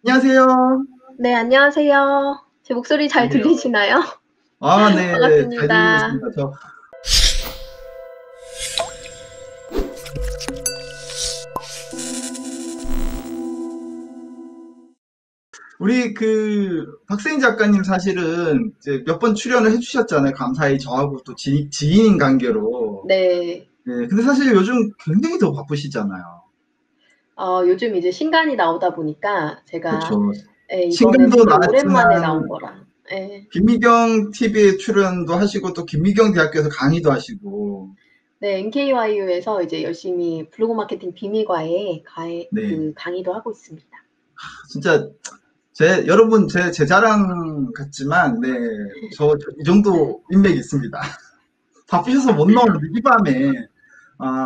안녕하세요. 네, 안녕하세요. 제 목소리 잘 그러게요. 들리시나요? 아, 네. 잘 들리고 반갑습니다. 있습니다. 우리 박세인 작가님 사실은 이제 몇 번 출연을 해주셨잖아요. 감사히 저하고 또 지인인 관계로. 네. 네. 근데 사실 요즘 굉장히 더 바쁘시잖아요. 요즘 이제 신간이 나오다 보니까 제가 그렇죠. 예, 이번에 신간도 되게 오랜만에 나온 나왔지만, 거라. 예. 김미경 TV에 출연도 하시고, 또 김미경 대학교에서 강의도 하시고, 네, NKYU에서 이제 열심히 블로그 마케팅 비밀과에 네. 강의도 하고 있습니다. 진짜 여러분, 제 자랑 같지만, 네, 이 정도 인맥이 있습니다. 바쁘셔서 못 나오는데, 이 밤에,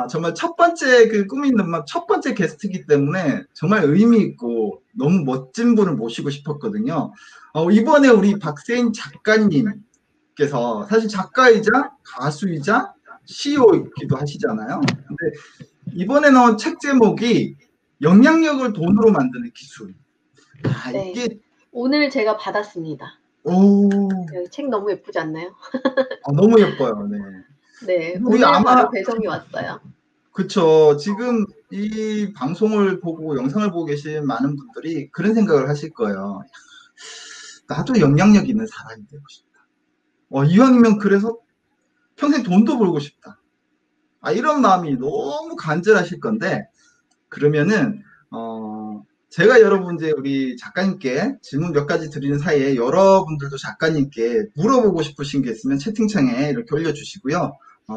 정말 첫 번째 꿈이 있는 막 첫 번째 게스트이기 때문에 정말 의미 있고 너무 멋진 분을 모시고 싶었거든요. 이번에 우리 박세인 작가님께서 사실 작가이자 가수이자 CEO이기도 하시잖아요. 근데 이번에 나온 책 제목이 영향력을 돈으로 만드는 기술. 네. 이게, 오늘 제가 받았습니다. 오, 네, 책 너무 예쁘지 않나요? 너무 예뻐요. 네. 네, 우리 오늘 아마, 바로 배송이 왔어요. 그쵸. 지금 이 방송을 보고 영상을 보고 계신 많은 분들이 그런 생각을 하실 거예요. 나도 영향력 있는 사람이 되고 싶다. 이왕이면 그래서 평생 돈도 벌고 싶다. 이런 마음이 너무 간절하실 건데, 그러면은, 제가 여러분, 이제 우리 작가님께 질문 몇 가지 드리는 사이에 여러분들도 작가님께 물어보고 싶으신 게 있으면 채팅창에 이렇게 올려주시고요.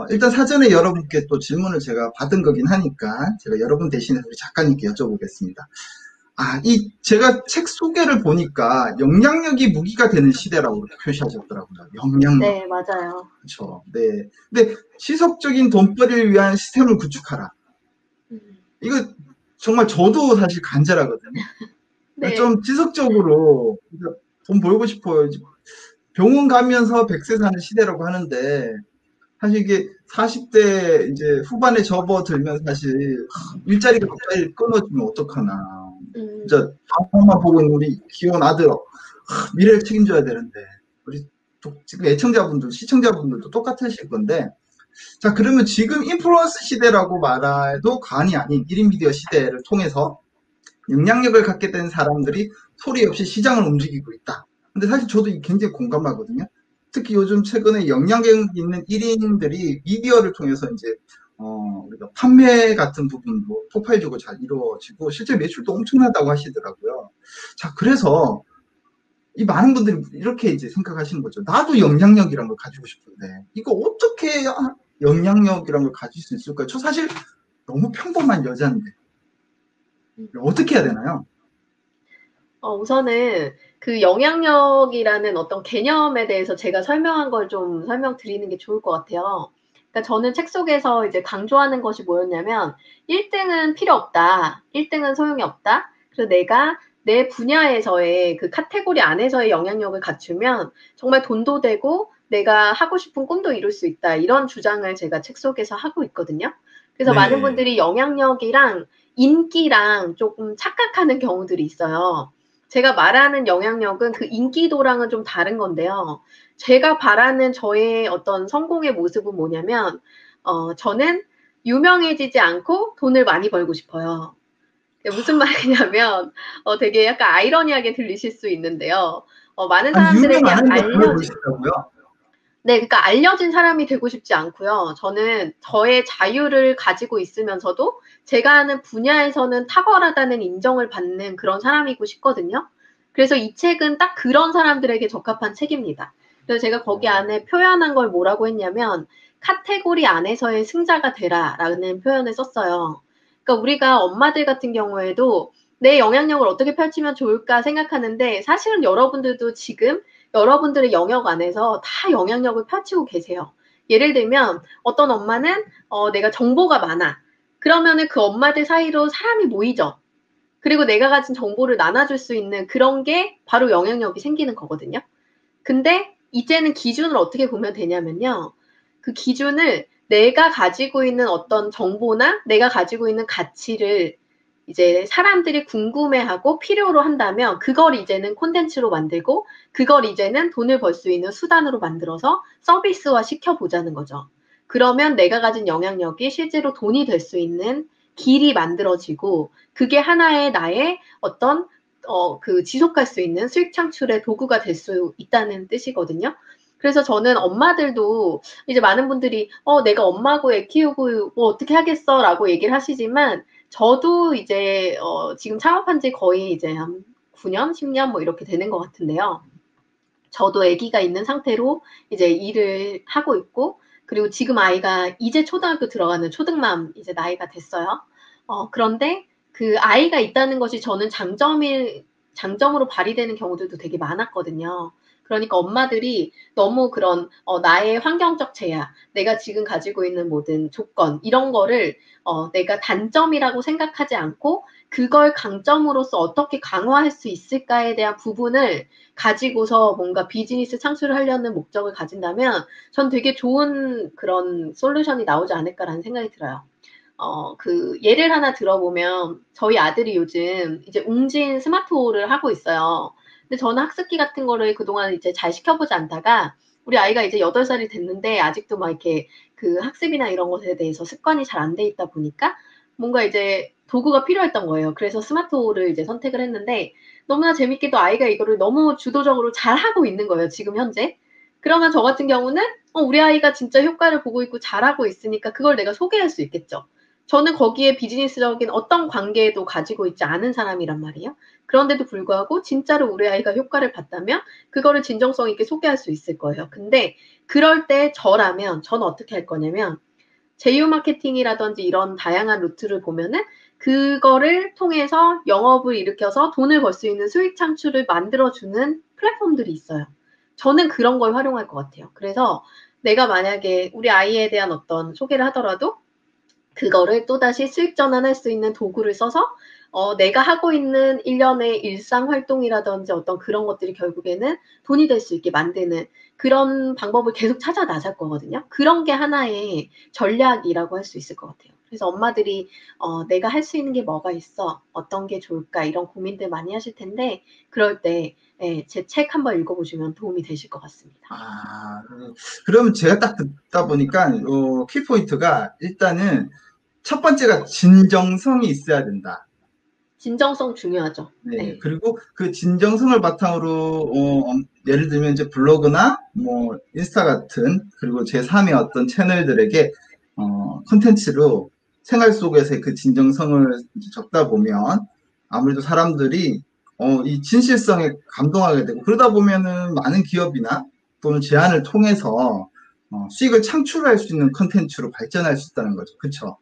일단 사전에 여러분께 또 질문을 제가 받은 거긴 하니까 제가 여러분 대신해서 우리 작가님께 여쭤보겠습니다. 제가 책 소개를 보니까 영향력이 무기가 되는 시대라고 이렇게 표시하셨더라고요. 영향력. 네, 맞아요. 그렇죠. 네. 근데 시속적인 돈벌이를 위한 시스템을 구축하라. 음. 이거 정말 저도 사실 간절하거든요. 네. 좀 지속적으로 돈 벌고 싶어요. 병원 가면서 100세 사는 시대라고 하는데 사실 이게 40대 이제 후반에 접어들면 사실 일자리가 갑자기 끊어지면 어떡하나. 음. 진짜 방송만 보고 있는 우리 귀여운 아들 미래를 책임져야 되는데 우리 지금 애청자분들, 시청자분들도 똑같으실 건데 자 그러면 지금 인플루언스 시대라고 말해도 과언이 아닌 1인 미디어 시대를 통해서 영향력을 갖게 된 사람들이 소리 없이 시장을 움직이고 있다. 근데 사실 저도 굉장히 공감하거든요. 특히 요즘 최근에 영향력 있는 1인들이 미디어를 통해서 이제 우리가 판매 같은 부분도 폭발적으로 잘 이루어지고 실제 매출도 엄청나다고 하시더라고요. 자, 그래서 이 많은 분들이 이렇게 이제 생각하시는 거죠. 나도 영향력이란 걸 가지고 싶은데 이거 어떻게 해야 영향력이란 걸 가질 수 있을까요? 저 사실 너무 평범한 여자인데 음. 어떻게 해야 되나요? 우선은 그 영향력이라는 어떤 개념에 대해서 제가 설명한 걸 좀 설명드리는 게 좋을 것 같아요. 그러니까 저는 책 속에서 이제 강조하는 것이 뭐였냐면 1등은 필요 없다. 1등은 소용이 없다. 그래서 내가 내 분야에서의 그 카테고리 안에서의 영향력을 갖추면 정말 돈도 되고 내가 하고 싶은 꿈도 이룰 수 있다. 이런 주장을 제가 책 속에서 하고 있거든요. 그래서 많은 네. 분들이 영향력이랑 인기랑 조금 착각하는 경우들이 있어요. 제가 말하는 영향력은 그 인기도랑은 좀 다른 건데요. 제가 바라는 저의 어떤 성공의 모습은 뭐냐면, 저는 유명해지지 않고 돈을 많이 벌고 싶어요. 무슨 말이냐면, 되게 약간 아이러니하게 들리실 수 있는데요. 많은 아니, 유명 사람들에게 안 하는데 돈을 알려진, 벌시더라고요. 네, 그러니까 알려진 사람이 되고 싶지 않고요. 저는 저의 자유를 가지고 있으면서도 제가 하는 분야에서는 탁월하다는 인정을 받는 그런 사람이고 싶거든요. 그래서 이 책은 딱 그런 사람들에게 적합한 책입니다. 그래서 제가 거기 안에 표현한 걸 뭐라고 했냐면 카테고리 안에서의 승자가 되라라는 표현을 썼어요. 그러니까 우리가 엄마들 같은 경우에도 내 영향력을 어떻게 펼치면 좋을까 생각하는데 사실은 여러분들도 지금 여러분들의 영역 안에서 다 영향력을 펼치고 계세요. 예를 들면 어떤 엄마는 내가 정보가 많아. 그러면은 그 엄마들 사이로 사람이 모이죠. 그리고 내가 가진 정보를 나눠줄 수 있는 그런 게 바로 영향력이 생기는 거거든요. 근데 이제는 기준을 어떻게 보면 되냐면요. 그 기준을 내가 가지고 있는 어떤 정보나 내가 가지고 있는 가치를 이제 사람들이 궁금해하고 필요로 한다면 그걸 이제는 콘텐츠로 만들고 그걸 이제는 돈을 벌 수 있는 수단으로 만들어서 서비스화 시켜보자는 거죠. 그러면 내가 가진 영향력이 실제로 돈이 될 수 있는 길이 만들어지고 그게 하나의 나의 어떤 그 지속할 수 있는 수익 창출의 도구가 될 수 있다는 뜻이거든요. 그래서 저는 엄마들도 이제 많은 분들이 내가 엄마고 애 키우고 뭐 어떻게 하겠어라고 얘기를 하시지만 저도 이제 지금 창업한 지 거의 이제 한 9년, 10년 뭐 이렇게 되는 것 같은데요. 저도 아기가 있는 상태로 이제 일을 하고 있고 그리고 지금 아이가 이제 초등학교 들어가는 초등맘 이제 나이가 됐어요. 그런데 그 아이가 있다는 것이 저는 장점으로 발휘되는 경우들도 되게 많았거든요. 그러니까 엄마들이 너무 그런 나의 환경적 제약, 내가 지금 가지고 있는 모든 조건 이런 거를 내가 단점이라고 생각하지 않고 그걸 강점으로서 어떻게 강화할 수 있을까에 대한 부분을 가지고서 뭔가 비즈니스 창출을 하려는 목적을 가진다면 전 되게 좋은 그런 솔루션이 나오지 않을까라는 생각이 들어요. 그 예를 하나 들어보면 저희 아들이 요즘 이제 웅진 스마트홀을 하고 있어요. 근데 저는 학습기 같은 거를 그동안 이제 잘 시켜보지 않다가 우리 아이가 이제 8살이 됐는데 아직도 막 이렇게 그 학습이나 이런 것에 대해서 습관이 잘 안 돼 있다 보니까 뭔가 이제 도구가 필요했던 거예요. 그래서 스마트홀을 이제 선택을 했는데 너무나 재밌게도 아이가 이거를 너무 주도적으로 잘 하고 있는 거예요, 지금 현재. 그러면 저 같은 경우는 우리 아이가 진짜 효과를 보고 있고 잘하고 있으니까 그걸 내가 소개할 수 있겠죠. 저는 거기에 비즈니스적인 어떤 관계도 가지고 있지 않은 사람이란 말이에요. 그런데도 불구하고 진짜로 우리 아이가 효과를 봤다면 그거를 진정성 있게 소개할 수 있을 거예요. 근데 그럴 때 저라면 저는 어떻게 할 거냐면 제휴 마케팅이라든지 이런 다양한 루트를 보면은 그거를 통해서 영업을 일으켜서 돈을 벌 수 있는 수익 창출을 만들어주는 플랫폼들이 있어요. 저는 그런 걸 활용할 것 같아요. 그래서 내가 만약에 우리 아이에 대한 어떤 소개를 하더라도 그거를 또다시 수익 전환할 수 있는 도구를 써서 내가 하고 있는 일련의 일상 활동이라든지 어떤 그런 것들이 결국에는 돈이 될 수 있게 만드는 그런 방법을 계속 찾아 나설 거거든요. 그런 게 하나의 전략이라고 할 수 있을 것 같아요. 그래서 엄마들이 내가 할 수 있는 게 뭐가 있어? 어떤 게 좋을까? 이런 고민들 많이 하실 텐데 그럴 때 제 책 한번 읽어보시면 도움이 되실 것 같습니다. 아, 그러면 제가 딱 듣다 보니까 키포인트가 일단은 첫 번째가 진정성이 있어야 된다. 진정성 중요하죠. 네, 네. 그리고 그 진정성을 바탕으로 예를 들면 이제 블로그나 뭐 인스타 같은 그리고 제3의 어떤 채널들에게 콘텐츠로 생활 속에서의 그 진정성을 이제 적다 보면 아무래도 사람들이 이 진실성에 감동하게 되고 그러다 보면은 많은 기업이나 또는 제안을 통해서 수익을 창출할 수 있는 콘텐츠로 발전할 수 있다는 거죠. 그렇죠?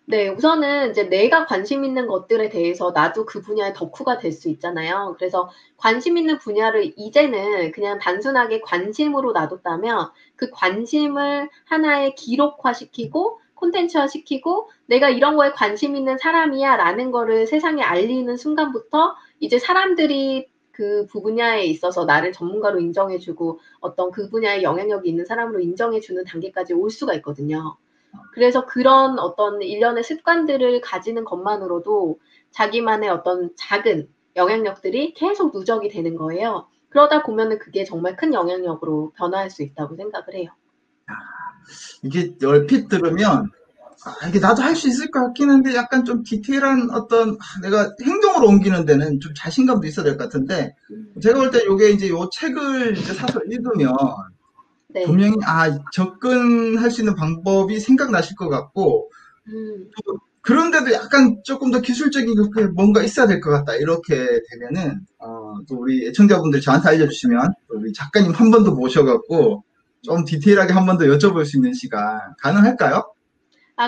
네. 우선은 이제 내가 관심 있는 것들에 대해서 나도 그 분야의 덕후가 될 수 있잖아요. 그래서 관심 있는 분야를 이제는 그냥 단순하게 관심으로 놔뒀다면 그 관심을 하나의 기록화시키고 콘텐츠화시키고 '내가 이런 거에 관심 있는 사람이야.'라는 거를 세상에 알리는 순간부터 이제 사람들이 그 분야에 있어서 나를 전문가로 인정해 주고 어떤 그 분야에 영향력이 있는 사람으로 인정해 주는 단계까지 올 수가 있거든요. 그래서 그런 어떤 일련의 습관들을 가지는 것만으로도 자기만의 어떤 작은 영향력들이 계속 누적이 되는 거예요. 그러다 보면은 그게 정말 큰 영향력으로 변화할 수 있다고 생각을 해요. 이게 얼핏 들으면 이게 나도 할 수 있을 것 같긴 한데 약간 좀 디테일한 어떤 내가 행동으로 옮기는 데는 좀 자신감도 있어야 될 것 같은데 제가 볼 때 요게 이제 요 책을 이제 사서 읽으면 네. 분명히 접근할 수 있는 방법이 생각나실 것 같고 음. 또 그런데도 약간 조금 더 기술적인 게 뭔가 있어야 될 것 같다 이렇게 되면은 또 우리 애청자분들 저한테 알려주시면 또 우리 작가님 한 번 더 모셔갖고 좀 디테일하게 한 번 더 여쭤볼 수 있는 시간 가능할까요?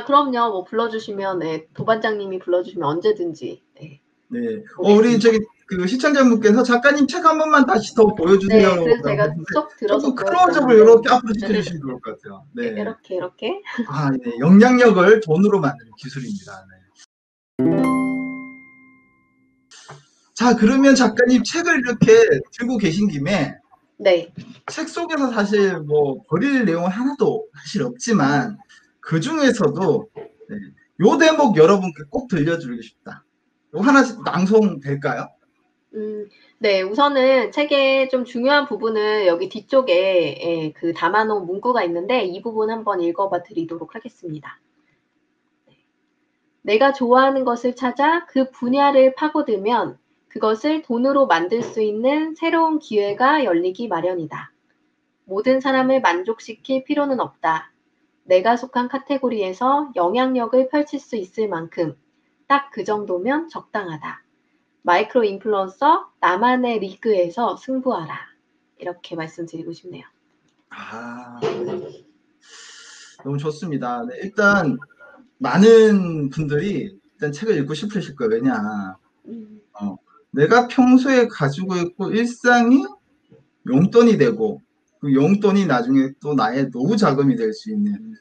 그럼요. 뭐 불러주시면, 네, 도반장님이 불러주시면 언제든지, 네, 네. 우리 오겠습니다. 저기 그 시청자분께서 작가님 책 한 번만 다시 더 네, 보여주세요라고 그래서 제가 했는데 쏙 들어서 조금 클로즈업을 보여드렸는데, 이렇게 앞으로 시켜주시면 좋을 것 같아요. 네. 이렇게. 네. 영향력을 돈으로 만드는 기술입니다. 네. 자, 그러면 작가님 책을 이렇게 들고 계신 김에 네. 책 속에서 사실 뭐 버릴 내용은 하나도 사실 없지만 그 중에서도 네, 요 대목 여러분께 꼭 들려드리고 싶다. 이거 하나씩 낭송될까요? 네, 우선은 책의 좀 중요한 부분은 여기 뒤쪽에 예, 그 담아놓은 문구가 있는데 이 부분 한번 읽어봐 드리도록 하겠습니다. 내가 좋아하는 것을 찾아 그 분야를 파고들면 그것을 돈으로 만들 수 있는 새로운 기회가 열리기 마련이다. 모든 사람을 만족시킬 필요는 없다. 내가 속한 카테고리에서 영향력을 펼칠 수 있을 만큼 딱 그 정도면 적당하다. 마이크로 인플루언서 나만의 리그에서 승부하라. 이렇게 말씀드리고 싶네요. 아, 네. 너무 좋습니다. 네, 일단 많은 분들이 일단 책을 읽고 싶으실 거예요. 왜냐, 어, 내가 평소에 가지고 있고 일상이 용돈이 되고 그 용돈이 나중에 또 나의 노후 자금이 될 수 있는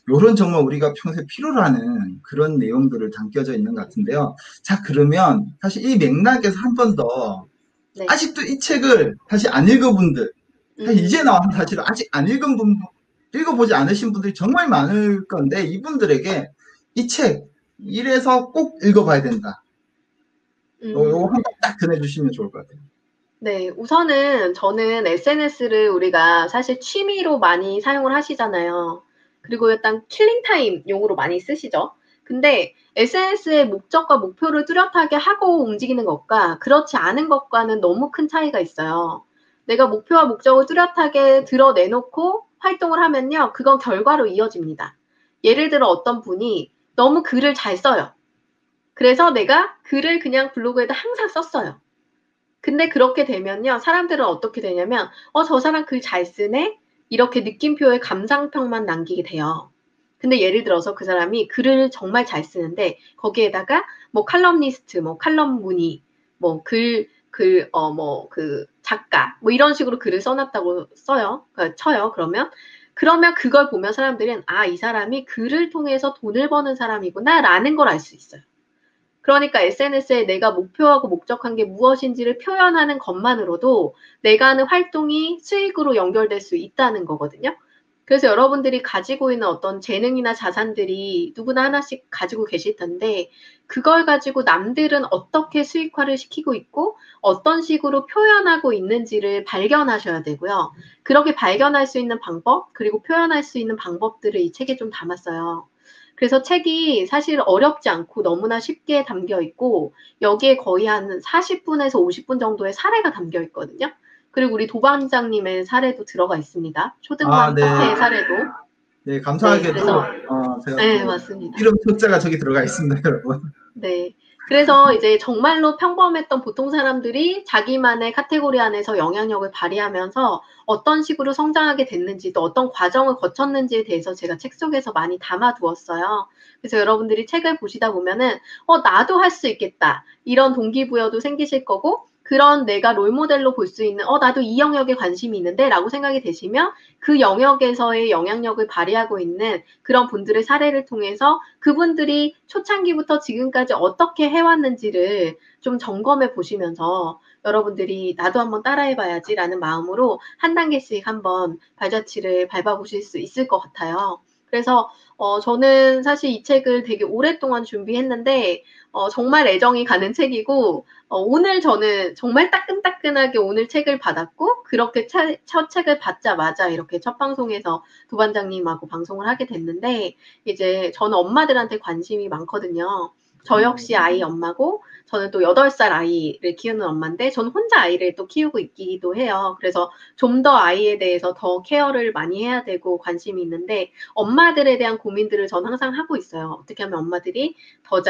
요런 정말 우리가 평소에 필요로 하는 그런 내용들을 담겨져 있는 것 같은데요. 자, 그러면 사실 이 맥락에서 한 번 더 네. 아직도 이 책을 사실 안 읽어분들, 사실 이제 나와서 사실 아직 안 읽은 분, 읽어보지 않으신 분들이 정말 많을 건데 이분들에게 이 책, 이래서 꼭 읽어봐야 된다. 요거 한 번 딱 전해주시면 좋을 것 같아요. 네, 우선은 저는 SNS를 우리가 사실 취미로 많이 사용을 하시잖아요. 그리고 일단 킬링타임 용으로 많이 쓰시죠. 근데 SNS의 목적과 목표를 뚜렷하게 하고 움직이는 것과 그렇지 않은 것과는 너무 큰 차이가 있어요. 내가 목표와 목적을 뚜렷하게 드러내놓고 활동을 하면요, 그건 결과로 이어집니다. 예를 들어 어떤 분이 너무 글을 잘 써요. 그래서 내가 글을 그냥 블로그에다 항상 썼어요. 근데 그렇게 되면요, 사람들은 어떻게 되냐면, 저 사람 글 잘 쓰네? 이렇게 느낌표에 감상평만 남기게 돼요. 근데 예를 들어서 그 사람이 글을 정말 잘 쓰는데, 거기에다가 뭐 칼럼니스트, 뭐 칼럼 문의, 뭐 그 작가, 뭐 이런 식으로 글을 써놨다고 써요. 그러니까 쳐요. 그러면 그걸 보면 사람들은, 아, 이 사람이 글을 통해서 돈을 버는 사람이구나, 라는 걸 알 수 있어요. 그러니까 SNS에 내가 목표하고 목적한 게 무엇인지를 표현하는 것만으로도 내가 하는 활동이 수익으로 연결될 수 있다는 거거든요. 그래서 여러분들이 가지고 있는 어떤 재능이나 자산들이 누구나 하나씩 가지고 계실 텐데 그걸 가지고 남들은 어떻게 수익화를 시키고 있고 어떤 식으로 표현하고 있는지를 발견하셔야 되고요. 그렇게 발견할 수 있는 방법 그리고 표현할 수 있는 방법들을 이 책에 좀 담았어요. 그래서 책이 사실 어렵지 않고 너무나 쉽게 담겨 있고 여기에 거의 한 40분에서 50분 정도의 사례가 담겨 있거든요. 그리고 우리 도반장님의 사례도 들어가 있습니다. 아, 초등반 네. 카페의 사례도. 네, 네, 감사하게도 그래서 제가 네, 또 맞습니다. 이름 초자가 저기 들어가 있습니다, 여러분. 네. 그래서 이제 정말로 평범했던 보통 사람들이 자기만의 카테고리 안에서 영향력을 발휘하면서 어떤 식으로 성장하게 됐는지 또 어떤 과정을 거쳤는지에 대해서 제가 책 속에서 많이 담아 두었어요. 그래서 여러분들이 책을 보시다 보면은 나도 할 수 있겠다. 이런 동기부여도 생기실 거고 그런 내가 롤모델로 볼 수 있는 나도 이 영역에 관심이 있는데 라고 생각이 되시면 그 영역에서의 영향력을 발휘하고 있는 그런 분들의 사례를 통해서 그분들이 초창기부터 지금까지 어떻게 해왔는지를 좀 점검해 보시면서 여러분들이 나도 한번 따라해봐야지라는 마음으로 한 단계씩 한번 발자취를 밟아보실 수 있을 것 같아요. 그래서 저는 사실 이 책을 되게 오랫동안 준비했는데 정말 애정이 가는 책이고 오늘 저는 정말 따끈따끈하게 오늘 책을 받았고 그렇게 첫 책을 받자마자 이렇게 첫 방송에서 도반장님하고 방송을 하게 됐는데 이제 저는 엄마들한테 관심이 많거든요. 저 역시 아이 엄마고 저는 또 8살 아이를 키우는 엄마인데 저는 혼자 아이를 또 키우고 있기도 해요. 그래서 좀 더 아이에 대해서 더 케어를 많이 해야 되고 관심이 있는데 엄마들에 대한 고민들을 저는 항상 하고 있어요. 어떻게 하면 엄마들이 더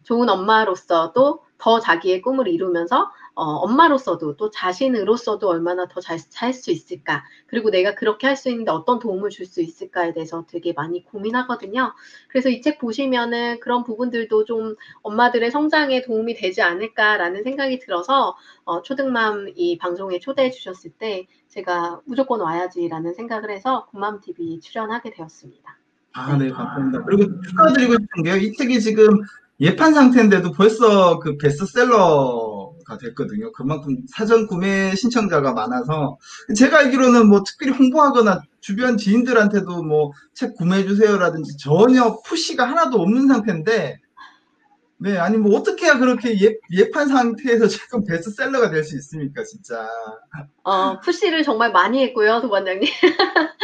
좋은 엄마로서도 더 자기의 꿈을 이루면서 엄마로서도 또 자신으로서도 얼마나 더 잘 살 수 있을까. 그리고 내가 그렇게 할 수 있는데 어떤 도움을 줄 수 있을까에 대해서 되게 많이 고민하거든요. 그래서 이 책 보시면은 그런 부분들도 좀 엄마들의 성장에 도움이 되지 않을까라는 생각이 들어서 초등맘 이 방송에 초대해 주셨을 때 제가 무조건 와야지라는 생각을 해서 굿맘TV 출연하게 되었습니다. 아, 네, 감사합니다. 그리고 축하드리고 싶은 게요. 이 책이 지금 예판 상태인데도 벌써 그 베스트셀러가 됐거든요. 그만큼 사전 구매 신청자가 많아서 제가 알기로는 뭐 특별히 홍보하거나 주변 지인들한테도 뭐 책 구매해 주세요라든지 전혀 푸시가 하나도 없는 상태인데 네, 아니 뭐 어떻게 해야 그렇게 예판 상태에서 지금 베스트셀러가 될 수 있습니까, 진짜. 푸시를 정말 많이 했고요, 도반장님.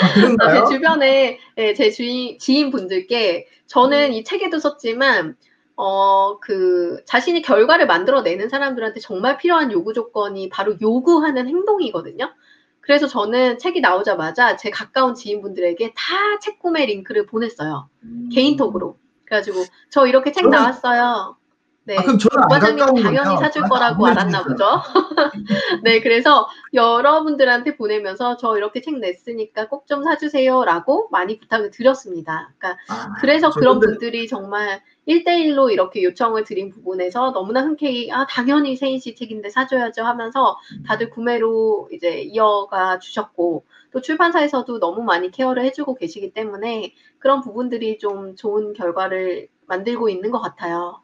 아, 제 그런가요? 주변에 예, 제 지인분들께 저는 네. 이 책에도 썼지만 자신이 결과를 만들어내는 사람들한테 정말 필요한 요구 조건이 바로 요구하는 행동이거든요. 그래서 저는 책이 나오자마자 제 가까운 지인분들에게 다 책 구매 링크를 보냈어요. 음, 개인톡으로. 그래가지고 저 이렇게 책 저는, 나왔어요. 그럼 네. 저는 안 도반장님은 가까운 당연히 거네요. 사줄 저한테 안 거라고 알았나 보내주니까. 보죠. 네, 그래서 여러분들한테 보내면서 저 이렇게 책 냈으니까 꼭 좀 사주세요라고 많이 부탁을 드렸습니다. 그러니까 아, 그래서 저 그런 근데, 분들이 정말 1대1로 이렇게 요청을 드린 부분에서 너무나 흔쾌히 당연히 세인 씨 책인데 사줘야죠 하면서 다들 구매로 이제 이어가 주셨고 또 출판사에서도 너무 많이 케어를 해주고 계시기 때문에 그런 부분들이 좀 좋은 결과를 만들고 있는 것 같아요.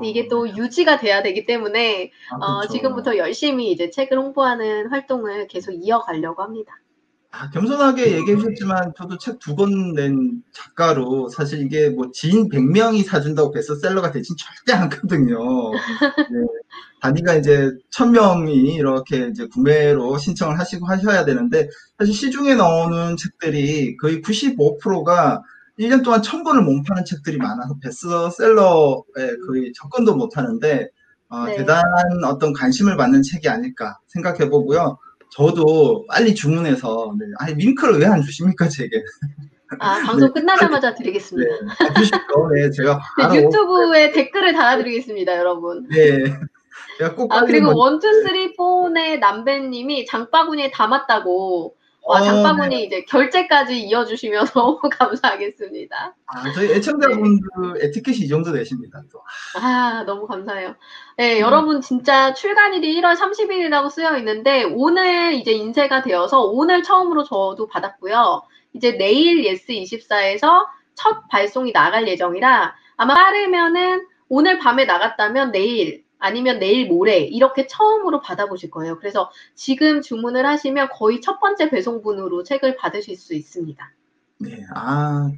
이게 네. 또 유지가 돼야 되기 때문에 그쵸. 지금부터 열심히 이제 책을 홍보하는 활동을 계속 이어가려고 합니다. 겸손하게 얘기해 주셨지만, 저도 책 2권 낸 작가로, 사실 이게 뭐 지인 100명이 사준다고 베스트셀러가 되진 절대 않거든요. 네. 단위가 이제 1000명이 이렇게 이제 구매로 신청을 하시고 하셔야 되는데, 사실 시중에 나오는 책들이 거의 95%가 1년 동안 1000권을 못 파는 책들이 많아서 베스트셀러에 거의 접근도 못 하는데, 네. 대단한 어떤 관심을 받는 책이 아닐까 생각해 보고요. 저도 빨리 주문해서, 네. 아니, 링크를 왜 안 주십니까, 제게? 네. 방송 빨리, 끝나자마자 네. 드리겠습니다. 주십시오. 네. 제가 네, 바로, 유튜브에 댓글을 달아드리겠습니다, 여러분. 네. 제가 꼭 빨리 그리고 먼저, 원투 쓰리 폰의 남배님이 장바구니에 담았다고 와, 네. 장바구니 이제 결제까지 이어주시면 너무 감사하겠습니다. 저희 네. 애청자분들 에티켓이 이 정도 되십니다, 또. 너무 감사해요. 네, 네. 여러분 진짜 출간일이 1월 30일이라고 쓰여 있는데 오늘 이제 인쇄가 되어서 오늘 처음으로 저도 받았고요. 이제 내일 예스24에서 첫 발송이 나갈 예정이라 아마 빠르면은 오늘 밤에 나갔다면 내일 아니면 내일 모레 이렇게 처음으로 받아보실 거예요. 그래서 지금 주문을 하시면 거의 첫 번째 배송분으로 책을 받으실 수 있습니다. 네.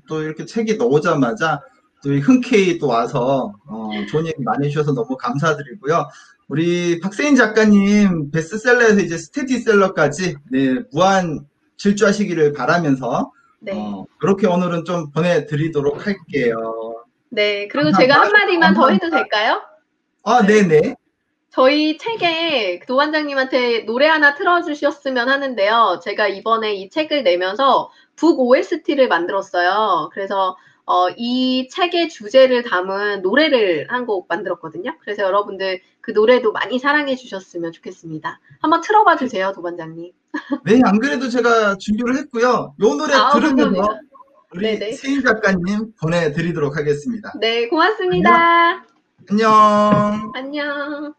또 이렇게 책이 나오자마자 또 흔쾌히 또 와서 좋은 얘기 많이 해주셔서 너무 감사드리고요. 우리 박세인 작가님 베스트셀러에서 이제 스테디셀러까지, 네, 무한 질주하시기를 바라면서 네. 그렇게 오늘은 좀 보내드리도록 할게요. 네. 그리고 제가 감사합니다. 한마디만 더 해도 감사합니다. 될까요? 네. 네네. 저희 책에 도반장님한테 노래 하나 틀어주셨으면 하는데요. 제가 이번에 이 책을 내면서 북 OST를 만들었어요. 그래서 이 책의 주제를 담은 노래를 한 곡 만들었거든요. 그래서 여러분들 그 노래도 많이 사랑해 주셨으면 좋겠습니다. 한번 틀어봐 주세요, 도반장님. 네, 안 그래도 제가 준비를 했고요. 요 노래 들으면서 감사합니다. 우리 네네. 세인 작가님 보내드리도록 하겠습니다. 네, 안녕. 고맙습니다. 안녕. 안녕.